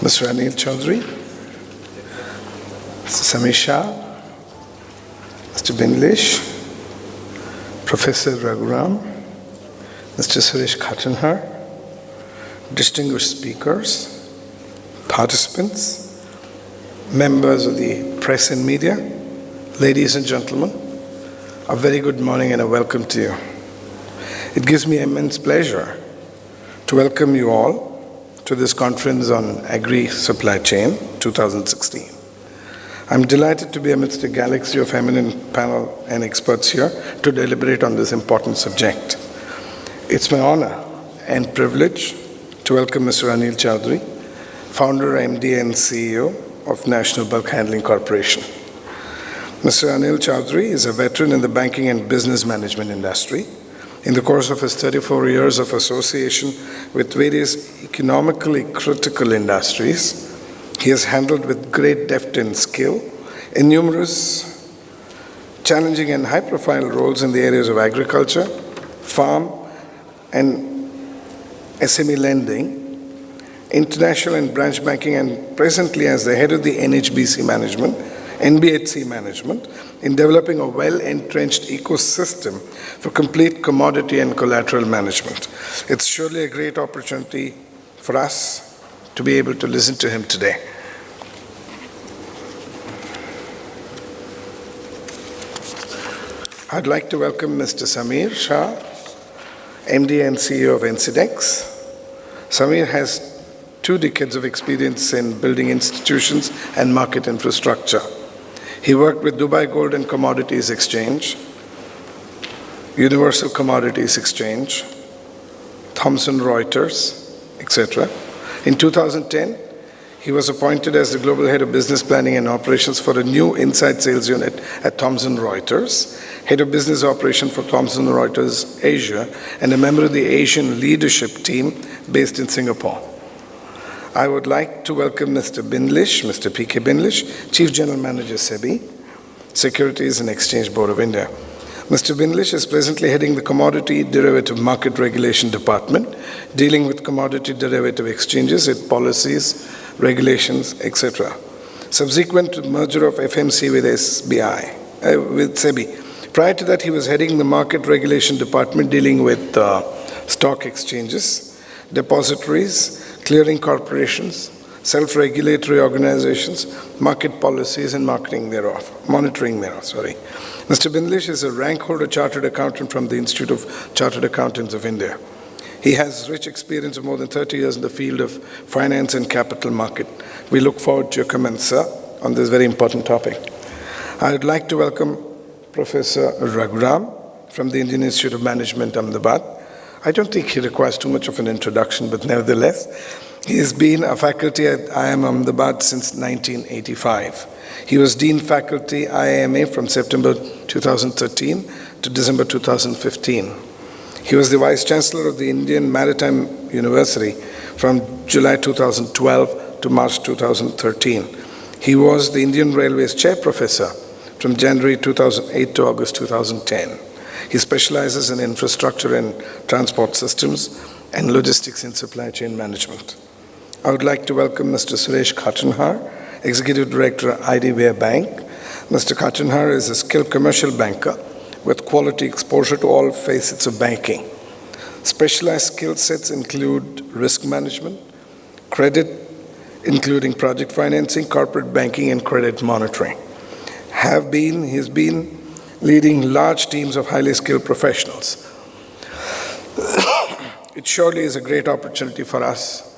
Mr. Anil Chaudhary, Mr. Samir Shah, Mr. Binlish, Professor Raghuram, Mr. Suresh Khatanhar, distinguished speakers, participants, members of the press and media, ladies and gentlemen, a very good morning and a welcome to you. It gives me immense pleasure to welcome you all to this conference on Agri-Supply Chain 2016. I'm delighted to be amidst a galaxy of eminent panel and experts here to deliberate on this important subject. It's my honor and privilege to welcome Mr. Anil Chaudhary, founder, MD, and CEO of National Bulk Handling Corporation. Mr. Anil Chaudhary is a veteran in the banking and business management industry. In the course of his 34 years of association with various economically critical industries, he has handled with great depth and skill in numerous challenging and high-profile roles in the areas of agriculture, farm, and SME lending, international and branch banking, and presently as the head of the NBHC management, in developing a well-entrenched ecosystem for complete commodity and collateral management. It's surely a great opportunity for us to be able to listen to him today. I'd like to welcome Mr. Samir Shah, MD and CEO of NCDEX. Samir has 2 decades of experience in building institutions and market infrastructure. He worked with Dubai Gold and Commodities Exchange, Universal Commodities Exchange, Thomson Reuters, etc. In 2010, he was appointed as the Global Head of Business Planning and Operations for a new inside sales unit at Thomson Reuters, Head of Business Operation for Thomson Reuters Asia, and a member of the Asian Leadership Team based in Singapore. I would like to welcome Mr. Binlish, Mr. P.K. Binlish, Chief General Manager, SEBI, Securities and Exchange Board of India. Mr. Binlish is presently heading the Commodity Derivative Market Regulation Department, dealing with commodity derivative exchanges, its policies, regulations, etc. Subsequent to the merger of FMC with SEBI. Prior to that, he was heading the Market Regulation Department, dealing with stock exchanges, depositories, clearing corporations, self-regulatory organizations, market policies, and monitoring thereof. Mr. Binlish is a rank-holder chartered accountant from the Institute of Chartered Accountants of India. He has rich experience of more than 30 years in the field of finance and capital market. We look forward to your comments, sir, on this very important topic. I would like to welcome Professor Raghuram from the Indian Institute of Management, Ahmedabad. I don't think he requires too much of an introduction, but nevertheless, he has been a faculty at IIM Ahmedabad since 1985. He was Dean Faculty IIMA from September 2013 to December 2015. He was the Vice Chancellor of the Indian Maritime University from July 2012 to March 2013. He was the Indian Railways Chair Professor from January 2008 to August 2010. He specializes in infrastructure and transport systems and logistics and supply chain management. I would like to welcome Mr. Suresh Khatanhar, Executive Director, IDBI Bank. Mr. Khatanhar is a skilled commercial banker with quality exposure to all facets of banking. Specialized skill sets include risk management, credit, including project financing, corporate banking, and credit monitoring. He's been leading large teams of highly skilled professionals. It surely is a great opportunity for us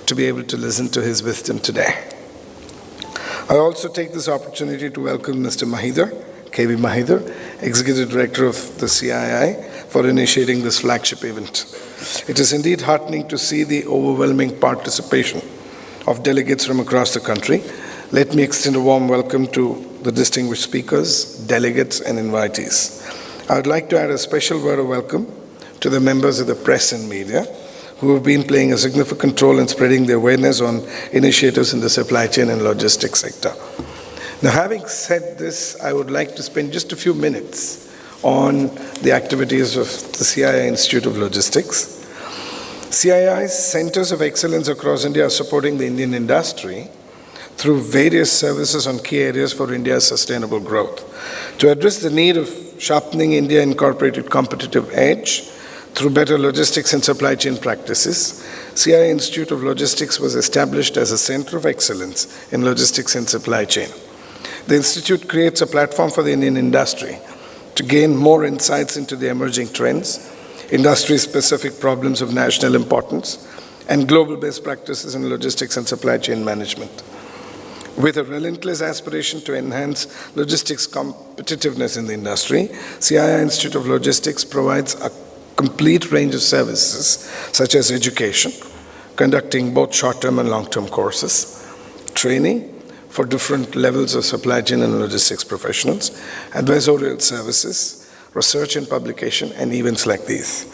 to be able to listen to his wisdom today. I also take this opportunity to welcome Mr. Mahidhar, KB Mahidhar, Executive Director of the CII, for initiating this flagship event. It is indeed heartening to see the overwhelming participation of delegates from across the country. Let me extend a warm welcome to the distinguished speakers, delegates, and invitees. I would like to add a special word of welcome to the members of the press and media who have been playing a significant role in spreading the awareness on initiatives in the supply chain and logistics sector. Now, having said this, I would like to spend just a few minutes on the activities of the CII Institute of Logistics. CII's centers of excellence across India are supporting the Indian industry through various services on key areas for India's sustainable growth. To address the need of sharpening India incorporated competitive edge through better logistics and supply chain practices, CII Institute of Logistics was established as a center of excellence in logistics and supply chain. The institute creates a platform for the Indian industry to gain more insights into the emerging trends, industry-specific problems of national importance, and global best practices in logistics and supply chain management. With a relentless aspiration to enhance logistics competitiveness in the industry, CII Institute of Logistics provides a complete range of services such as education, conducting both short-term and long-term courses, training for different levels of supply chain and logistics professionals, advisorial services, research and publication, and events like these.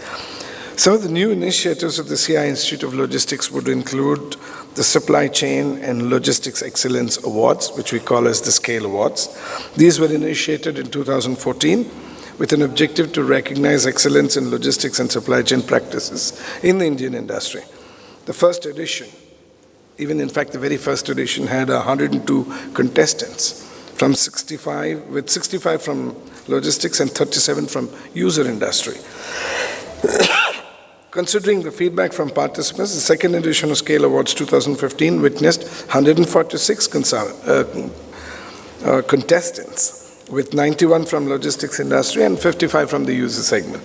Some of the new initiatives of the CII Institute of Logistics would include the Supply Chain and Logistics Excellence Awards, which we call as the SCALE Awards. These were initiated in 2014 with an objective to recognize excellence in logistics and supply chain practices in the Indian industry. The first edition, even in fact the very first edition, had 102 contestants from 65 from logistics and 37 from user industry. Considering the feedback from participants, the second edition of SCALE Awards 2015 witnessed 146 contestants, with 91 from logistics industry and 55 from the user segment.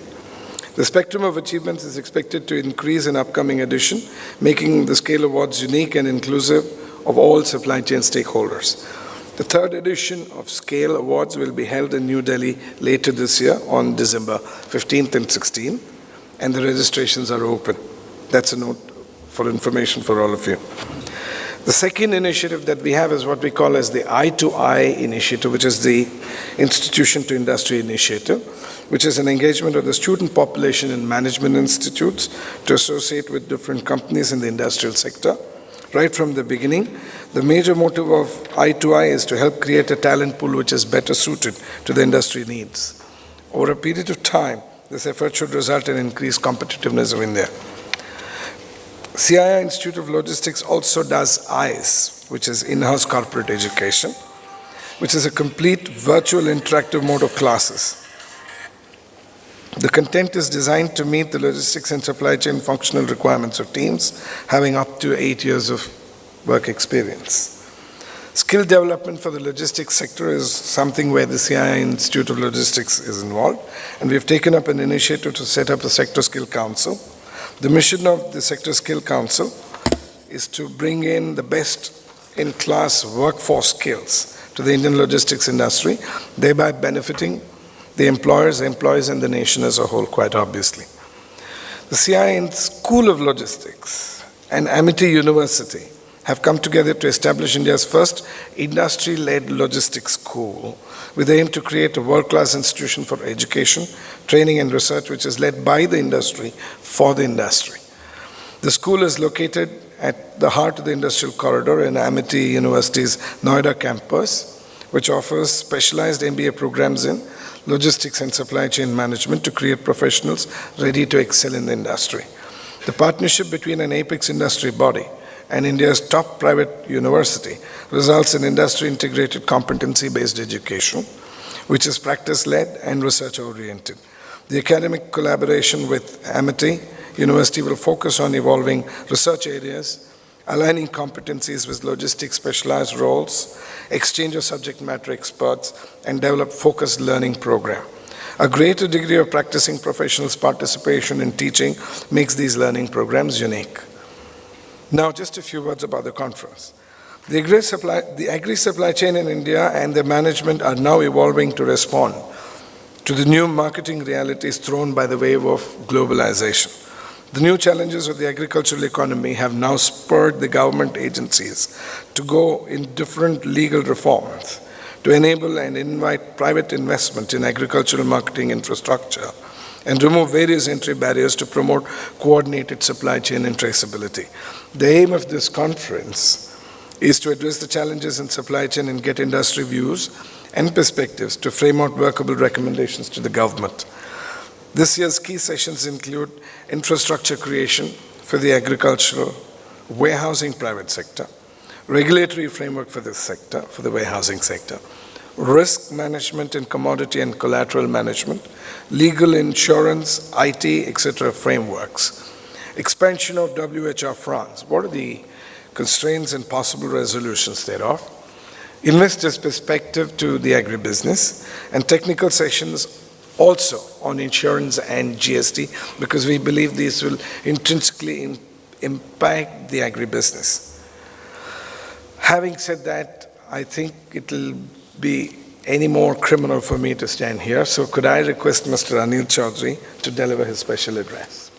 The spectrum of achievements is expected to increase in upcoming edition, making the SCALE Awards unique and inclusive of all supply chain stakeholders. The third edition of SCALE Awards will be held in New Delhi later this year on December 15th and 16th. And the registrations are open. That's a note for information for all of you. The second initiative that we have is what we call as the I2I initiative, which is the Institution to Industry initiative, which is an engagement of the student population in management institutes to associate with different companies in the industrial sector. Right from the beginning, the major motive of I2I is to help create a talent pool which is better suited to the industry needs. Over a period of time, this effort should result in increased competitiveness of India. CII Institute of Logistics also does ICE, which is in-house corporate education, which is a complete virtual interactive mode of classes. The content is designed to meet the logistics and supply chain functional requirements of teams having up to 8 years of work experience. Skill development for the logistics sector is something where the CII Institute of Logistics is involved, and we've taken up an initiative to set up a Sector Skill Council. The mission of the Sector Skill Council is to bring in the best-in-class workforce skills to the Indian logistics industry, thereby benefiting the employers, the employees, and the nation as a whole, quite obviously. The CII School of Logistics and Amity University have come together to establish India's first industry-led logistics school with the aim to create a world-class institution for education, training and research which is led by the industry for the industry. The school is located at the heart of the industrial corridor in Amity University's Noida campus, which offers specialized MBA programs in logistics and supply chain management to create professionals ready to excel in the industry. The partnership between an apex industry body and India's top private university results in industry-integrated competency-based education, which is practice-led and research-oriented. The academic collaboration with Amity University will focus on evolving research areas, aligning competencies with logistics specialized roles, exchange of subject matter experts, and develop focused learning program. A greater degree of practicing professionals' participation in teaching makes these learning programs unique. Now, just a few words about the conference. The agri-supply chain in India and their management are now evolving to respond to the new marketing realities thrown by the wave of globalization. The new challenges of the agricultural economy have now spurred the government agencies to go in different legal reforms to enable and invite private investment in agricultural marketing infrastructure and remove various entry barriers to promote coordinated supply chain and traceability. The aim of this conference is to address the challenges in supply chain and get industry views and perspectives to frame out workable recommendations to the government. This year's key sessions include infrastructure creation, for the agricultural warehousing private sector, regulatory framework for this sector, for the warehousing sector, risk management in commodity and collateral management, legal insurance, IT, etc. frameworks, expansion of WHR France. What are the constraints and possible resolutions thereof? Investors' perspective to the agribusiness, and technical sessions also on insurance and GST, because we believe these will intrinsically impact the agribusiness. Having said that, I think it will be any more criminal for me to stand here. So could I request Mr. Anil Chaudhary to deliver his special address?